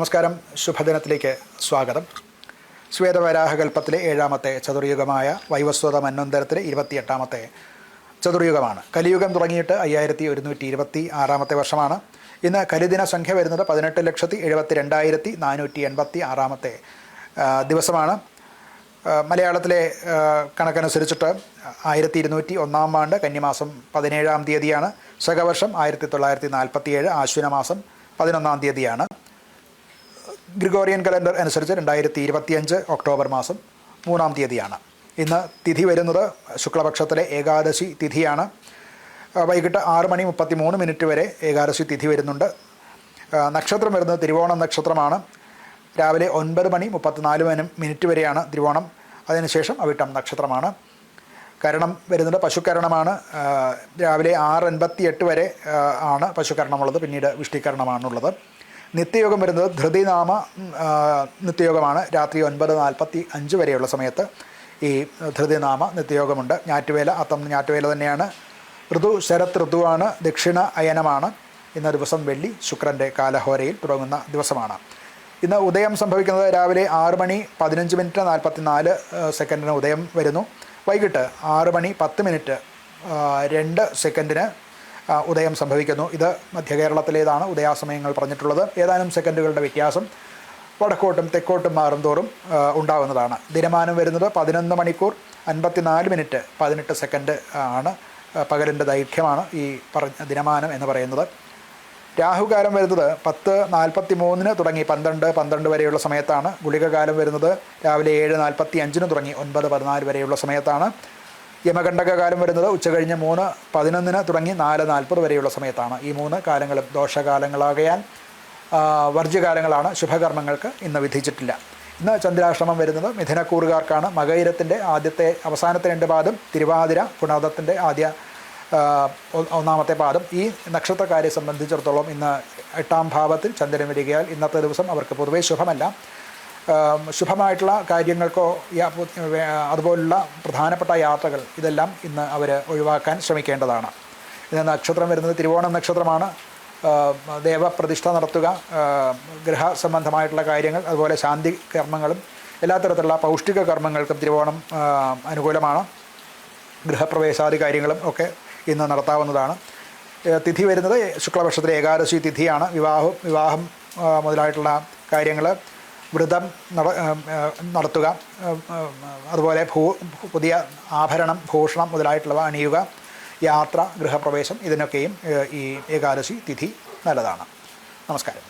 നമസ്കാരം. ശുഭദിനത്തിലേക്ക് സ്വാഗതം. ശ്വേതവരാഹകൽപ്പത്തിലെ 7ാമത്തെ ചതുർയുഗമായ വൈവസ്വത മന്വന്തരത്തിലെ 28ാമത്തെ ചതുർയുഗമാണ്. കലിയുഗം തുടങ്ങിയിട്ട് 5126ാമത്തെ വർഷമാണ്. ഇന്ന് കലിദിന സംഖ്യ വരുന്നത് 18,72,486ാമത്തെ ദിവസമാണ്. മലയാളത്തിലെ കണക്കനുസരിച്ചിട്ട് 1201 ആണ്ട് കന്നിമാസം 17-ാം തീയതിയാണ്. ശകവർഷം 1947 ആശ്വിന മാസം 11-ാം തീയതിയാണ്. ഗ്രിഗോറിയൻ കലണ്ടർ അനുസരിച്ച് 2025 ഒക്ടോബർ മാസം 3-ാം തീയതിയാണ്. ഇന്ന് തിഥി വരുന്നത് ശുക്ലപക്ഷത്തിലെ ഏകാദശി തിഥിയാണ്. വൈകിട്ട് 6:33 വരെ ഏകാദശി തിഥി വരുന്നുണ്ട്. നക്ഷത്രം വരുന്നത് തിരുവോണം നക്ഷത്രമാണ്. രാവിലെ 9:34 വരെയാണ് തിരുവോണം. അതിനുശേഷം അവിട്ടം നക്ഷത്രമാണ്. കരണം വരുന്നത് പശുക്കരണമാണ്. രാവിലെ 6:58 വരെ ആണ് പശുക്കരണമുള്ളത്. പിന്നീട് വിഷ്ടിക്കരണമാണുള്ളത്. നിത്യയോഗം വരുന്നത് ധൃതിനാമ നിത്യയോഗമാണ്. രാത്രി 9:45 വരെയുള്ള സമയത്ത് ഈ ധൃതിനാമ നിത്യയോഗമുണ്ട്. ഞാറ്റുവേല അത്തം ഞാറ്റുവേല തന്നെയാണ്. ഋതു ശരത് ഋതുവാണ്. ദക്ഷിണ അയനമാണ്. ഇന്ന ദിവസം വെള്ളി ശുക്രൻ്റെ കാലഹോരയിൽ തുടങ്ങുന്ന ദിവസമാണ്. ഇന്ന് ഉദയം സംഭവിക്കുന്നത് രാവിലെ 6:10:44 ഉദയം വരുന്നു. വൈകിട്ട് 6:10 2 ഉദയം സംഭവിക്കുന്നു. ഇത് മധ്യകേരളത്തിലേതാണ് ഉദയാസമയങ്ങൾ പറഞ്ഞിട്ടുള്ളത്. ഏതാനും സെക്കൻഡുകളുടെ വ്യത്യാസം വടക്കോട്ടും തെക്കോട്ടും മാറും തോറും ഉണ്ടാകുന്നതാണ്. ദിനമാനം വരുന്നത് 11 മണിക്കൂർ 54 18 സെക്കൻഡ് ആണ്. പകലിൻ്റെ ദൈർഘ്യമാണ് ഈ പറഞ്ഞ ദിനമാനം എന്ന് പറയുന്നത്. രാഹുകാലം വരുന്നത് 10:43 തുടങ്ങി 12 വരെയുള്ള സമയത്താണ്. ഗുളികകാലം വരുന്നത് രാവിലെ 7:45 തുടങ്ങി 9:14 വരെയുള്ള സമയത്താണ്. യമകണ്ഠകാലം വരുന്നത് ഉച്ചകഴിഞ്ഞ് 3:11 തുടങ്ങി 4:40 വരെയുള്ള സമയത്താണ്. ഈ 3 കാലങ്ങളും ദോഷകാലങ്ങളാകയാൽ വർജ്യകാലങ്ങളാണ്. ശുഭകർമ്മങ്ങൾക്ക് ഇന്ന് വിധിച്ചിട്ടില്ല. ഇന്ന് ചന്ദ്രാഷ്ടമം വരുന്നത് മിഥുനക്കൂറുകാർക്കാണ്. മകയിരത്തിൻ്റെ അവസാനത്തെ 2 പാദം, തിരുവാതിര പുണർദത്തിൻ്റെ ഒന്നാമത്തെ പാദം. ഈ നക്ഷത്രക്കാരെ സംബന്ധിച്ചിടത്തോളം ഇന്ന് 8ാം ഭാവത്തിൽ ചന്ദ്രൻ വരികയാൽ ഇന്നത്തെ ദിവസം അവർക്ക് പൊതുവേ ശുഭമല്ല. ശുഭമായിട്ടുള്ള കാര്യങ്ങൾക്കോ അതുപോലുള്ള പ്രധാനപ്പെട്ട യാത്രകൾ ഇതെല്ലാം ഇന്ന് അവർ ഒഴിവാക്കാൻ ശ്രമിക്കേണ്ടതാണ്. ഇന്ന് നക്ഷത്രം വരുന്നത് തിരുവോണം നക്ഷത്രമാണ്. ദേവപ്രതിഷ്ഠ നടത്തുക, ഗൃഹ സംബന്ധമായിട്ടുള്ള കാര്യങ്ങൾ, അതുപോലെ ശാന്തി കർമ്മങ്ങളും എല്ലാ തരത്തിലുള്ള പൗഷ്ടിക കർമ്മങ്ങൾക്കും തിരുവോണം അനുകൂലമാണ്. ഗൃഹപ്രവേശാദി കാര്യങ്ങളും ഒക്കെ ഇന്ന് നടത്താവുന്നതാണ്. തിഥി വരുന്നത് ശുക്ലപക്ഷത്തിലെ ഏകാദശി തിഥിയാണ്. വിവാഹം മുതലായിട്ടുള്ള കാര്യങ്ങൾ, വ്രതം നടത്തുക, അതുപോലെ പുതിയ ആഭരണം, ഭൂഷണം മുതലായിട്ടുള്ളവ അണിയുക, യാത്ര, ഗൃഹപ്രവേശം ഇതിനൊക്കെയും ഈ ഏകാദശി തിഥി നല്ലതാണ്. നമസ്കാരം.